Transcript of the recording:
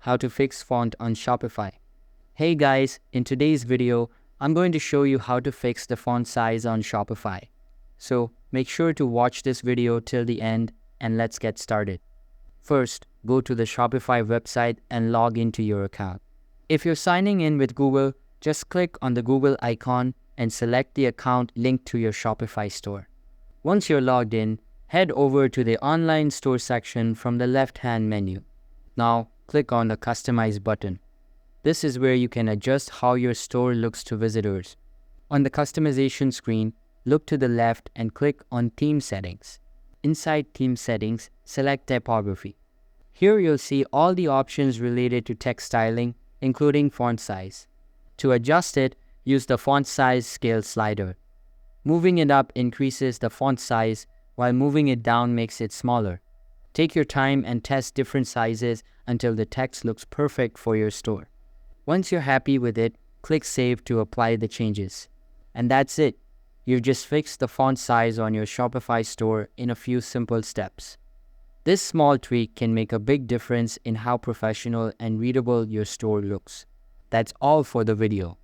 how to fix font on Shopify. Hey guys, in today's video, I'm going to show you how to fix the font size on Shopify. So make sure to watch this video till the end and let's get started. First, go to the Shopify website and log into your account. If you're signing in with Google, just click on the Google icon and select the account linked to your Shopify store. Once you're logged in, head over to the online store section from the left-hand menu. Now, click on the Customize button. This is where you can adjust how your store looks to visitors. On the customization screen, look to the left and click on Theme Settings. Inside Theme Settings, select Typography. Here you'll see all the options related to text styling, including font size. To adjust it, use the Font Size Scale slider. Moving it up increases the font size, while moving it down makes it smaller. Take your time and test different sizes until the text looks perfect for your store. Once you're happy with it, click Save to apply the changes. And that's it. You've just fixed the font size on your Shopify store in a few simple steps. This small tweak can make a big difference in how professional and readable your store looks. That's all for the video.